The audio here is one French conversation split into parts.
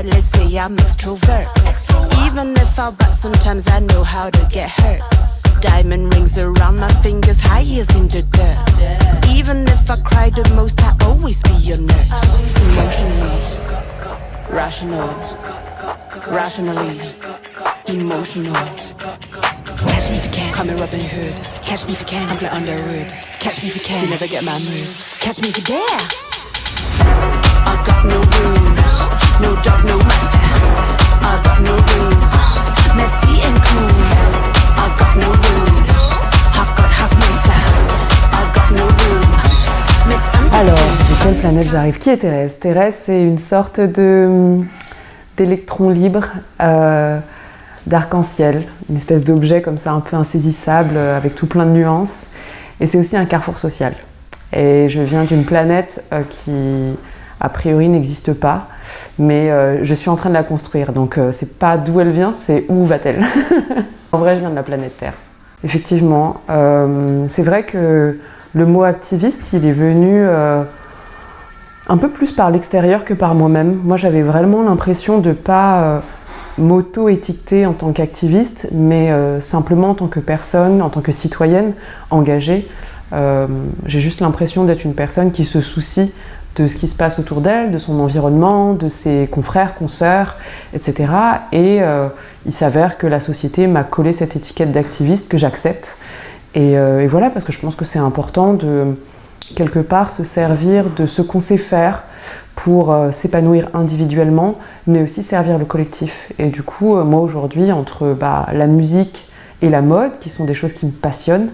introvert, let's say I'm extrovert. Even if I but sometimes I know how to get hurt. Diamond rings around my fingers, high heels in the dirt. Even if I cry the most, I always be your nurse. Emotionally, rational, rationally, emotional. Catch me if you can, come and rub in the hood. Catch me if you can, I'm like under a hood. Catch me if you can, you never get my mood. Catch me if you dare. I got no rules, no dog, no master. I got no rules, messy and cool. I got no rules, half God, half monster. I got no rules, misunderstood. Alors, de quelle planète j'arrive? Qui est Thérèse? Thérèse, c'est une sorte d'électron libre, d'arc-en-ciel, une espèce d'objet comme ça un peu insaisissable, avec tout plein de nuances. Et c'est aussi un carrefour social. Et je viens d'une planète qui, a priori, n'existe pas, mais je suis en train de la construire. Donc c'est pas d'où elle vient, c'est où va-t-elle. En vrai, je viens de la planète Terre. Effectivement, c'est vrai que le mot activiste, il est venu un peu plus par l'extérieur que par moi-même. Moi, j'avais vraiment l'impression de pas m'auto-étiqueter en tant qu'activiste, mais simplement en tant que personne, en tant que citoyenne engagée. J'ai juste l'impression d'être une personne qui se soucie de ce qui se passe autour d'elle, de son environnement, de ses confrères, consoeurs, etc. Et il s'avère que la société m'a collé cette étiquette d'activiste que j'accepte. Et voilà, parce que je pense que c'est important de, quelque part, se servir de ce qu'on sait faire pour s'épanouir individuellement, mais aussi servir le collectif. Et du coup, moi aujourd'hui, entre la musique et la mode, qui sont des choses qui me passionnent,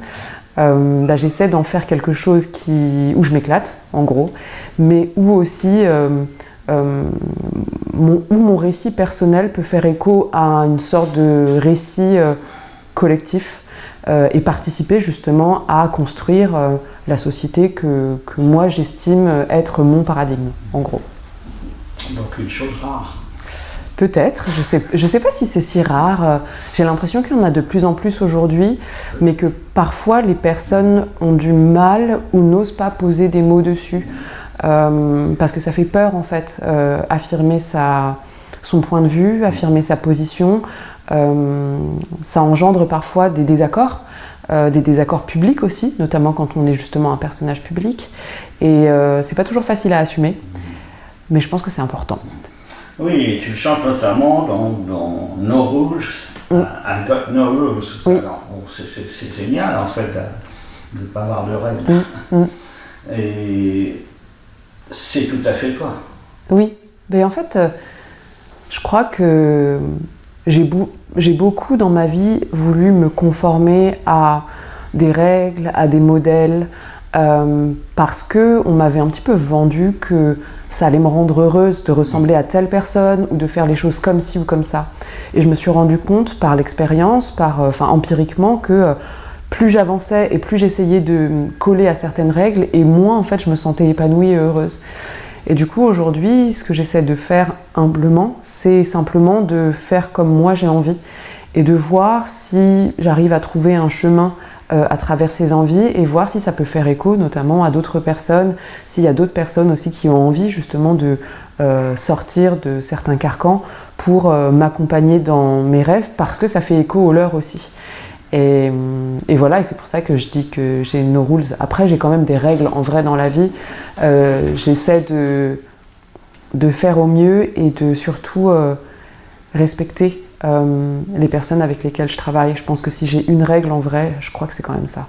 j'essaie d'en faire quelque chose où je m'éclate, en gros, mais où aussi mon récit personnel peut faire écho à une sorte de récit collectif et participer justement à construire la société que moi j'estime être mon paradigme, en gros. Donc une chose rare. Peut-être, je sais pas si c'est si rare, j'ai l'impression qu'il y en a de plus en plus aujourd'hui, mais que parfois les personnes ont du mal ou n'osent pas poser des mots dessus, parce que ça fait peur en fait, affirmer son point de vue, affirmer sa position, ça engendre parfois des désaccords publics aussi, notamment quand on est justement un personnage public, et c'est pas toujours facile à assumer, mais je pense que c'est important. Oui, tu le chantes notamment dans No Rules, I've Got No Rules. Oui. Alors, bon, c'est génial en fait de ne pas avoir de règles. Et c'est tout à fait toi. Oui, mais en fait, je crois que j'ai beaucoup dans ma vie voulu me conformer à des règles, à des modèles, parce qu'on m'avait un petit peu vendu que ça allait me rendre heureuse de ressembler à telle personne ou de faire les choses comme ci ou comme ça. Et je me suis rendu compte par l'expérience, empiriquement, que plus j'avançais et plus j'essayais de coller à certaines règles, et moins en fait je me sentais épanouie et heureuse. Et du coup aujourd'hui, ce que j'essaie de faire humblement, c'est simplement de faire comme moi j'ai envie et de voir si j'arrive à trouver un chemin à travers ses envies et voir si ça peut faire écho notamment à d'autres personnes, s'il y a d'autres personnes aussi qui ont envie justement de sortir de certains carcans pour m'accompagner dans mes rêves parce que ça fait écho aux leurs aussi. Et voilà, et c'est pour ça que je dis que j'ai no rules. Après, j'ai quand même des règles en vrai dans la vie. J'essaie de faire au mieux et de surtout respecter les personnes avec lesquelles je travaille. Je pense que si j'ai une règle en vrai, je crois que c'est quand même ça.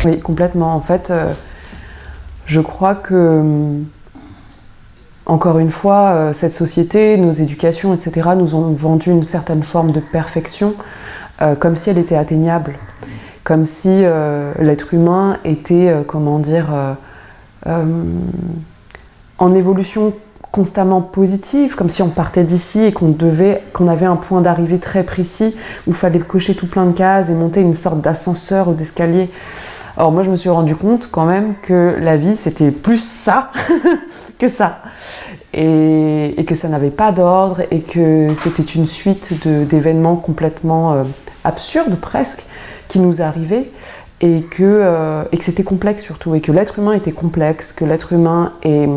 Oui, complètement. En fait, je crois que, encore une fois, cette société, nos éducations, etc., nous ont vendu une certaine forme de perfection, comme si elle était atteignable, comme si l'être humain était, en évolution constamment positive, comme si on partait d'ici et qu'on avait un point d'arrivée très précis où il fallait cocher tout plein de cases et monter une sorte d'ascenseur ou d'escalier. Alors moi je me suis rendu compte quand même que la vie c'était plus ça que ça. et que ça n'avait pas d'ordre et que c'était une suite d'événements complètement absurdes presque qui nous arrivaient et que c'était complexe surtout et que l'être humain était complexe, que l'être humain est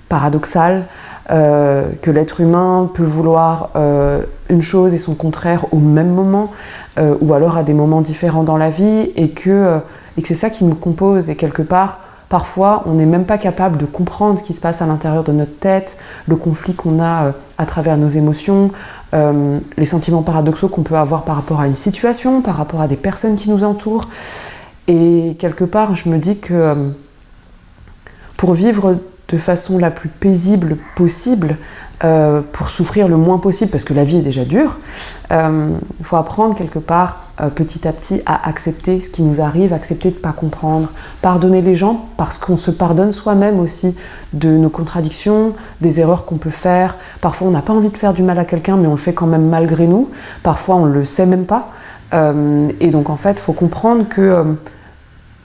paradoxal, que l'être humain peut vouloir une chose et son contraire au même moment ou alors à des moments différents dans la vie et que c'est ça qui nous compose et quelque part parfois, on n'est même pas capable de comprendre ce qui se passe à l'intérieur de notre tête, le conflit qu'on a à travers nos émotions, les sentiments paradoxaux qu'on peut avoir par rapport à une situation, par rapport à des personnes qui nous entourent. Et quelque part, je me dis que pour vivre de façon la plus paisible possible, pour souffrir le moins possible, parce que la vie est déjà dure, il faut apprendre quelque part petit à petit à accepter ce qui nous arrive, accepter de ne pas comprendre, pardonner les gens parce qu'on se pardonne soi-même aussi de nos contradictions, des erreurs qu'on peut faire. Parfois on n'a pas envie de faire du mal à quelqu'un mais on le fait quand même malgré nous, parfois on ne le sait même pas. Et donc en fait il faut comprendre que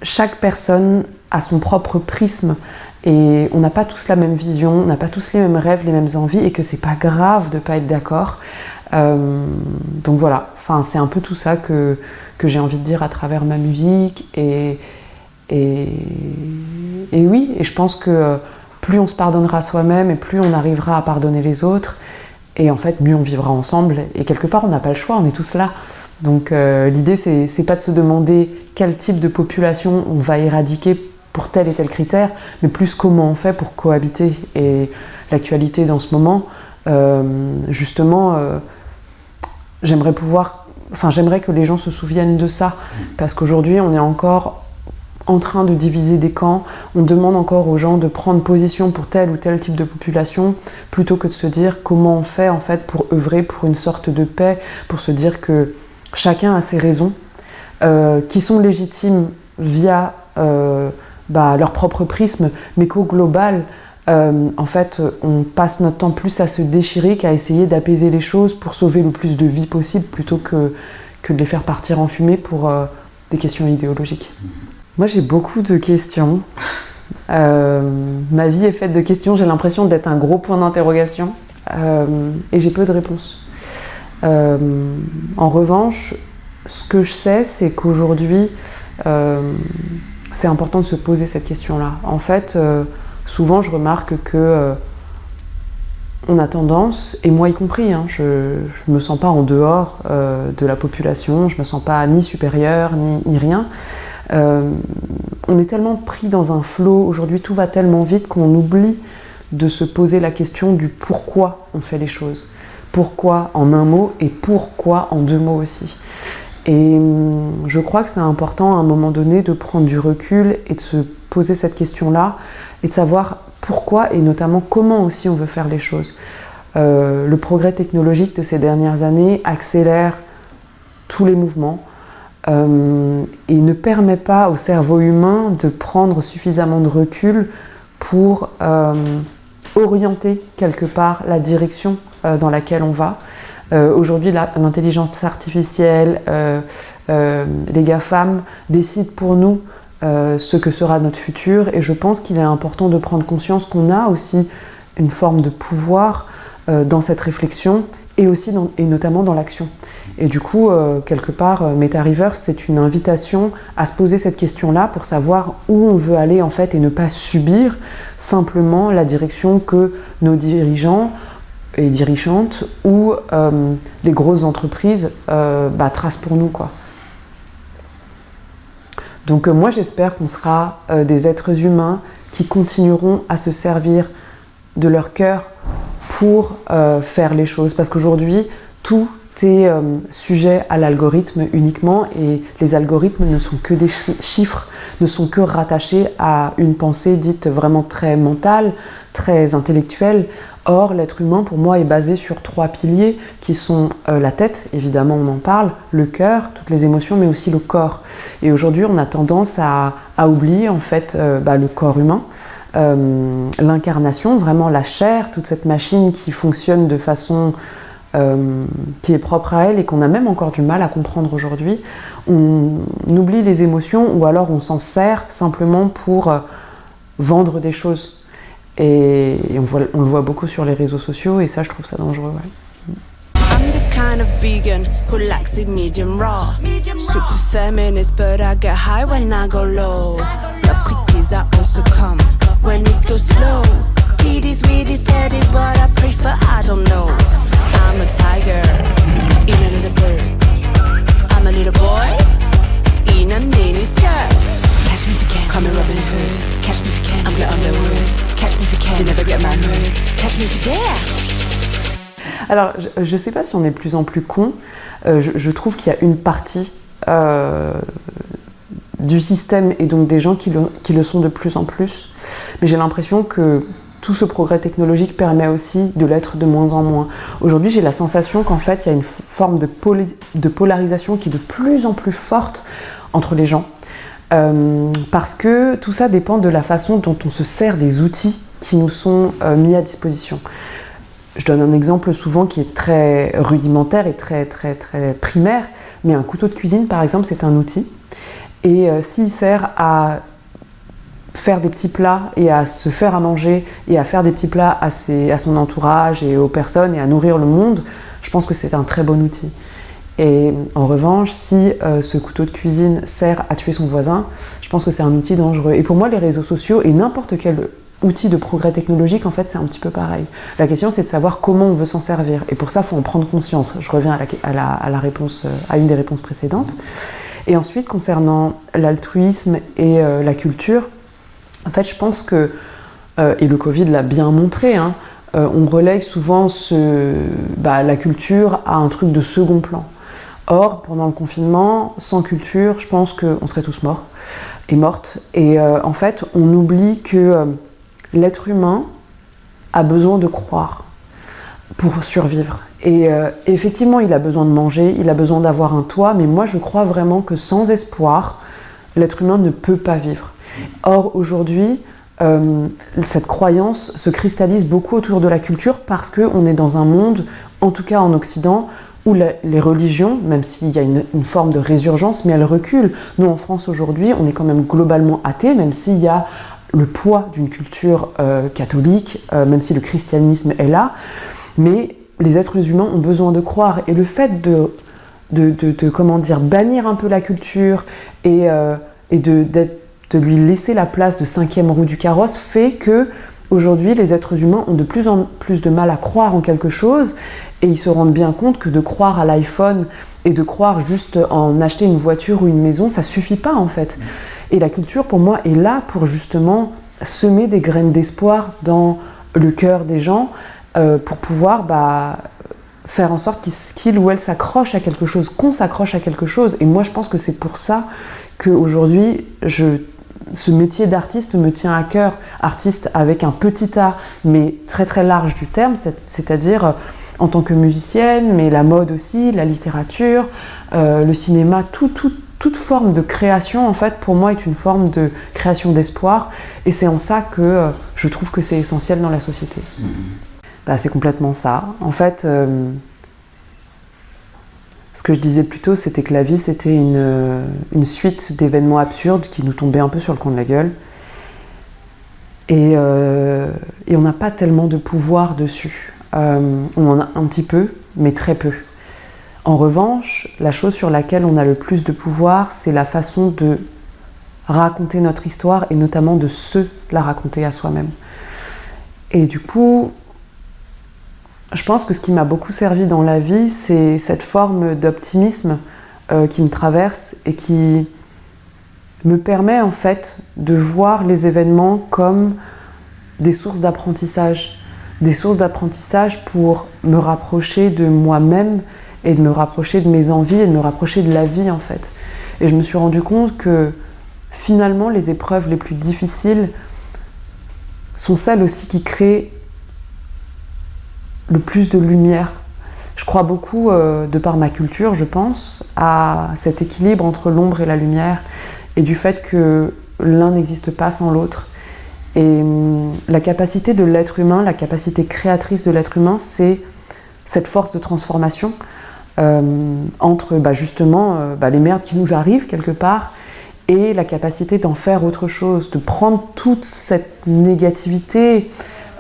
chaque personne a son propre prisme et on n'a pas tous la même vision, on n'a pas tous les mêmes rêves, les mêmes envies et que c'est pas grave de ne pas être d'accord. Donc voilà, enfin, c'est un peu tout ça que j'ai envie de dire à travers ma musique et oui, et je pense que plus on se pardonnera soi-même et plus on arrivera à pardonner les autres et en fait mieux on vivra ensemble et quelque part on n'a pas le choix, on est tous là. Donc l'idée c'est pas de se demander quel type de population on va éradiquer pour tel et tel critère, mais plus comment on fait pour cohabiter. Et l'actualité dans ce moment, justement, j'aimerais que les gens se souviennent de ça, parce qu'aujourd'hui on est encore en train de diviser des camps, on demande encore aux gens de prendre position pour tel ou tel type de population, plutôt que de se dire comment on fait en fait pour œuvrer pour une sorte de paix, pour se dire que chacun a ses raisons, qui sont légitimes via leur propre prisme, mais qu'au global, en fait, on passe notre temps plus à se déchirer qu'à essayer d'apaiser les choses pour sauver le plus de vies possible, plutôt que de les faire partir en fumée pour des questions idéologiques. Moi, j'ai beaucoup de questions. Ma vie est faite de questions, j'ai l'impression d'être un gros point d'interrogation, et j'ai peu de réponses. En revanche, ce que je sais, c'est qu'aujourd'hui, c'est important de se poser cette question-là. En fait, souvent je remarque que on a tendance, et moi y compris, je me sens pas en dehors de la population, je me sens pas ni supérieure, ni rien. On est tellement pris dans un flot, aujourd'hui tout va tellement vite qu'on oublie de se poser la question du pourquoi on fait les choses. Pourquoi en un mot et pourquoi en deux mots aussi. Et je crois que c'est important à un moment donné de prendre du recul et de se poser cette question-là et de savoir pourquoi et notamment comment aussi on veut faire les choses. Le progrès technologique de ces dernières années accélère tous les mouvements et ne permet pas au cerveau humain de prendre suffisamment de recul pour orienter quelque part la direction dans laquelle on va. Aujourd'hui, l'intelligence artificielle, les GAFAM décident pour nous ce que sera notre futur et je pense qu'il est important de prendre conscience qu'on a aussi une forme de pouvoir dans cette réflexion et aussi et notamment dans l'action. Et du coup, quelque part, Metaverse, c'est une invitation à se poser cette question-là pour savoir où on veut aller en fait et ne pas subir simplement la direction que nos dirigeants et dirigeantes ou les grosses entreprises tracent pour nous, quoi. Donc moi j'espère qu'on sera des êtres humains qui continueront à se servir de leur cœur pour faire les choses, parce qu'aujourd'hui tout est sujet à l'algorithme uniquement et les algorithmes ne sont que des chiffres, ne sont que rattachés à une pensée dite vraiment très mentale, très intellectuelle. Or, l'être humain, pour moi, est basé sur 3 piliers qui sont la tête, évidemment on en parle, le cœur, toutes les émotions, mais aussi le corps. Et aujourd'hui, on a tendance à oublier en fait le corps humain, l'incarnation, vraiment la chair, toute cette machine qui fonctionne de façon qui est propre à elle et qu'on a même encore du mal à comprendre aujourd'hui. On oublie les émotions ou alors on s'en sert simplement pour vendre des choses. Et on le voit beaucoup sur les réseaux sociaux, et ça, je trouve ça dangereux. Ouais. I'm the kind of vegan who likes it medium raw. Super feminist, but I get high when I go low. Love quickies, I also come when it goes slow. Kiddies, weedies, teddies, what I prefer, I don't know. I'm a tiger in a little bird. I'm a little boy in a mini skirt. Catch me if you can, call me Robin Hood. Catch me if you can, I'm the Underwood. Catch me if you can, you never get my mood. Catch me if you dare. Alors, je ne sais pas si on est de plus en plus con. Je trouve qu'il y a une partie du système et donc des gens qui le sont de plus en plus. Mais j'ai l'impression que tout ce progrès technologique permet aussi de l'être de moins en moins. Aujourd'hui, j'ai la sensation qu'en fait, il y a une forme de polarisation qui est de plus en plus forte entre les gens. Parce que tout ça dépend de la façon dont on se sert des outils qui nous sont mis à disposition. Je donne un exemple souvent qui est très rudimentaire et très primaire, mais un couteau de cuisine, par exemple, c'est un outil. Et s'il sert à faire des petits plats et à se faire à manger et à faire des petits plats à son entourage et aux personnes et à nourrir le monde, je pense que c'est un très bon outil. Et en revanche, si ce couteau de cuisine sert à tuer son voisin, je pense que c'est un outil dangereux. Et pour moi, les réseaux sociaux et n'importe quel outil de progrès technologique, en fait, c'est un petit peu pareil. La question, c'est de savoir comment on veut s'en servir. Et pour ça, il faut en prendre conscience. Je reviens à la réponse, à une des réponses précédentes. Et ensuite, concernant l'altruisme et la culture, en fait, je pense que, et le Covid l'a bien montré, on relègue souvent la culture à un truc de second plan. Or, pendant le confinement, sans culture, je pense qu'on serait tous morts et mortes. Et en fait, on oublie que l'être humain a besoin de croire pour survivre. Et effectivement, il a besoin de manger, il a besoin d'avoir un toit, mais moi je crois vraiment que sans espoir, l'être humain ne peut pas vivre. Or, aujourd'hui, cette croyance se cristallise beaucoup autour de la culture parce qu'on est dans un monde, en tout cas en Occident, où les religions, même s'il y a une forme de résurgence, mais elles reculent. Nous, en France, aujourd'hui, on est quand même globalement athées, même s'il y a le poids d'une culture catholique, même si le christianisme est là, mais les êtres humains ont besoin de croire. Et le fait de bannir un peu la culture et de lui laisser la place de cinquième roue du carrosse fait que aujourd'hui, les êtres humains ont de plus en plus de mal à croire en quelque chose et ils se rendent bien compte que de croire à l'iPhone et de croire juste en acheter une voiture ou une maison, ça suffit pas en fait. Et la culture, pour moi, est là pour justement semer des graines d'espoir dans le cœur des gens pour pouvoir faire en sorte qu'il ou elle s'accroche à quelque chose, qu'on s'accroche à quelque chose. Et moi, je pense que c'est pour ça qu'aujourd'hui, ce métier d'artiste me tient à cœur. Artiste avec un petit A, mais très très large du terme, c'est-à-dire en tant que musicienne, mais la mode aussi, la littérature, le cinéma, toute forme de création, en fait, pour moi, est une forme de création d'espoir. Et c'est en ça que je trouve que c'est essentiel dans la société. C'est complètement ça. En fait, ce que je disais plus tôt, c'était que la vie, c'était une suite d'événements absurdes qui nous tombaient un peu sur le coin de la gueule. Et on n'a pas tellement de pouvoir dessus. On en a un petit peu, mais très peu. En revanche, la chose sur laquelle on a le plus de pouvoir, c'est la façon de raconter notre histoire et notamment de se la raconter à soi-même. Et du coup, je pense que ce qui m'a beaucoup servi dans la vie, c'est cette forme d'optimisme qui me traverse et qui me permet en fait de voir les événements comme des sources d'apprentissage. Des sources d'apprentissage pour me rapprocher de moi-même et de me rapprocher de mes envies et de me rapprocher de la vie en fait. Et je me suis rendu compte que finalement les épreuves les plus difficiles sont celles aussi qui créent le plus de lumière. Je crois beaucoup, de par ma culture, je pense, à cet équilibre entre l'ombre et la lumière et du fait que l'un n'existe pas sans l'autre. Et la capacité de l'être humain, la capacité créatrice de l'être humain, c'est cette force de transformation entre justement les merdes qui nous arrivent quelque part et la capacité d'en faire autre chose, de prendre toute cette négativité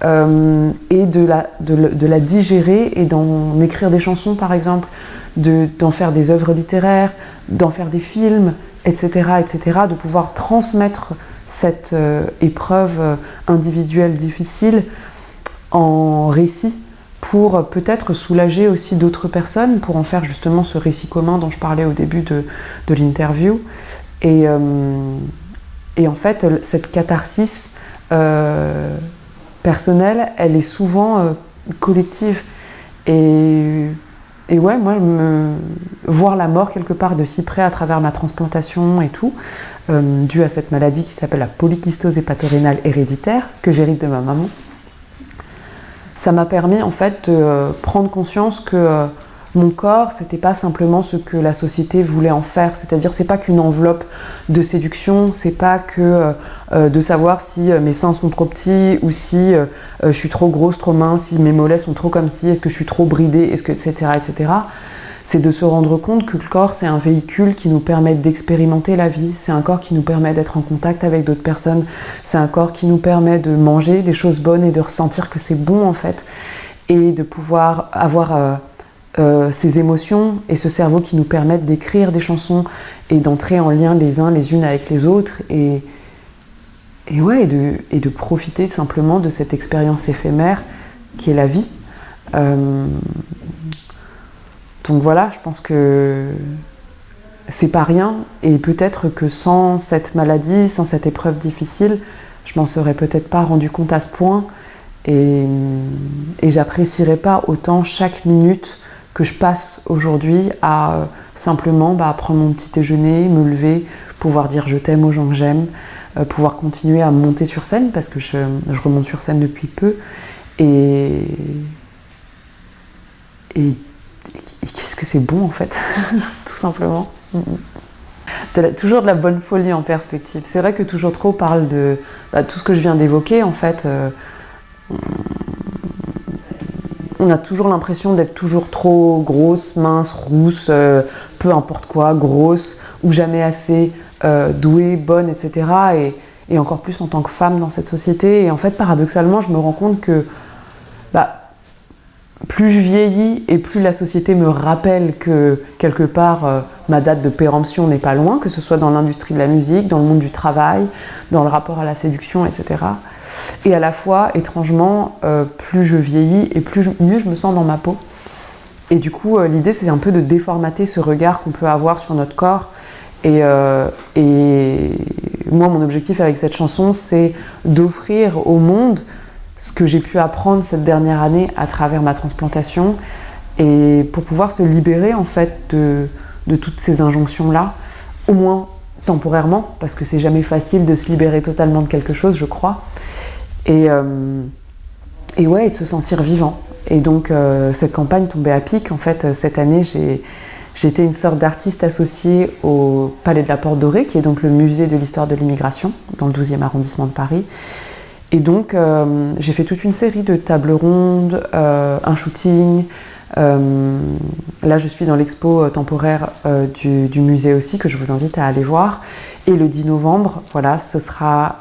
et de la digérer et d'en écrire des chansons par exemple, d'en faire des œuvres littéraires, d'en faire des films, etc., de pouvoir transmettre cette épreuve individuelle difficile en récit pour peut-être soulager aussi d'autres personnes, pour en faire justement ce récit commun dont je parlais au début de l'interview. Et en fait, cette catharsis personnelle, elle est souvent collective. Et ouais, moi, voir la mort quelque part de si près à travers ma transplantation et tout, due à cette maladie qui s'appelle la polykystose hépatorénale héréditaire, que j'hérite de ma maman, ça m'a permis en fait de prendre conscience que mon corps, c'était pas simplement ce que la société voulait en faire, c'est-à-dire c'est pas qu'une enveloppe de séduction, c'est pas que de savoir si mes seins sont trop petits ou si je suis trop grosse, trop mince, si mes mollets sont trop comme ci, est-ce que je suis trop bridée, est-ce que etc. C'est de se rendre compte que le corps c'est un véhicule qui nous permet d'expérimenter la vie, c'est un corps qui nous permet d'être en contact avec d'autres personnes, c'est un corps qui nous permet de manger des choses bonnes et de ressentir que c'est bon en fait, et de pouvoir avoir ces émotions et ce cerveau qui nous permettent d'écrire des chansons et d'entrer en lien les uns les unes avec les autres et de profiter simplement de cette expérience éphémère qui est la vie. Donc voilà, je pense que c'est pas rien et peut-être que sans cette maladie, sans cette épreuve difficile, je m'en serais peut-être pas rendu compte à ce point et j'apprécierais pas autant chaque minute que je passe aujourd'hui à simplement prendre mon petit déjeuner, me lever, pouvoir dire je t'aime aux gens que j'aime, pouvoir continuer à monter sur scène parce que je remonte sur scène depuis peu et qu'est-ce que c'est bon en fait, tout simplement. Toujours de la bonne folie en perspective. C'est vrai que Toujours Trop parle de tout ce que je viens d'évoquer en fait. On a toujours l'impression d'être toujours trop grosse, mince, rousse, peu importe quoi, grosse, ou jamais assez douée, bonne, etc. Et encore plus en tant que femme dans cette société. Et en fait, paradoxalement, je me rends compte que plus je vieillis et plus la société me rappelle que quelque part ma date de péremption n'est pas loin, que ce soit dans l'industrie de la musique, dans le monde du travail, dans le rapport à la séduction, etc. Et à la fois, étrangement, plus je vieillis et mieux je me sens dans ma peau. Et du coup, l'idée, c'est un peu de déformater ce regard qu'on peut avoir sur notre corps. Et moi, mon objectif avec cette chanson, c'est d'offrir au monde ce que j'ai pu apprendre cette dernière année à travers ma transplantation et pour pouvoir se libérer, en fait, de toutes ces injonctions-là, au moins temporairement, parce que c'est jamais facile de se libérer totalement de quelque chose, je crois. Et de se sentir vivant. Et donc cette campagne tombait à pic. En fait, cette année, j'ai été une sorte d'artiste associée au Palais de la Porte Dorée, qui est donc le musée de l'histoire de l'immigration, dans le 12e arrondissement de Paris. Et donc j'ai fait toute une série de tables rondes, un shooting. Là, je suis dans l'expo temporaire du musée aussi, que je vous invite à aller voir. Et le 10 novembre, voilà, ce sera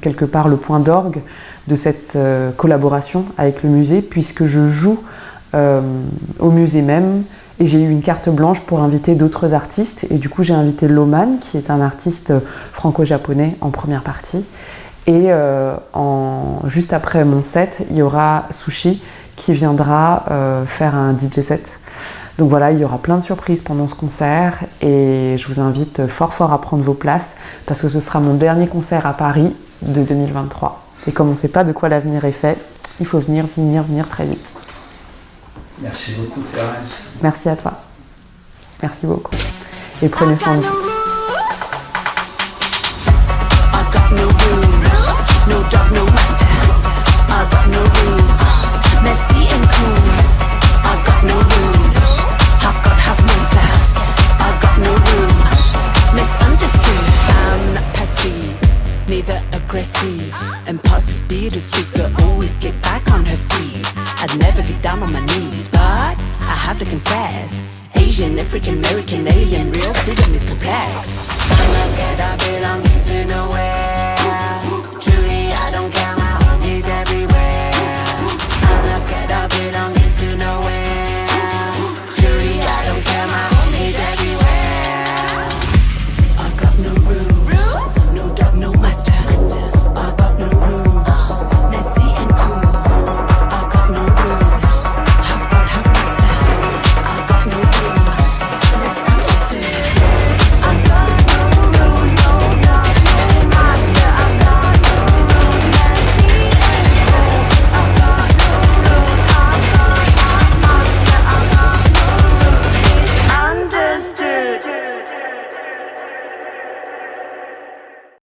quelque part le point d'orgue de cette collaboration avec le musée, puisque je joue au musée même, et j'ai eu une carte blanche pour inviter d'autres artistes. Et du coup, j'ai invité Loman, qui est un artiste franco-japonais en première partie. Et juste après mon set, il y aura Sushi, qui viendra faire un DJ set. Donc voilà, il y aura plein de surprises pendant ce concert et je vous invite fort à prendre vos places parce que ce sera mon dernier concert à Paris de 2023. Et comme on ne sait pas de quoi l'avenir est fait, il faut venir très vite. Merci beaucoup Thérèse. Merci à toi. Merci beaucoup. Et prenez soin de vous. Messy and cool, I got no rules. Half God, half monster, I got no rules. Misunderstood, I'm not passive, neither aggressive. Impulsive, bittersweet girl, always get back on her feet. I'd never be down on my knees, but I have to confess, Asian, African, American, alien, real freedom is complex.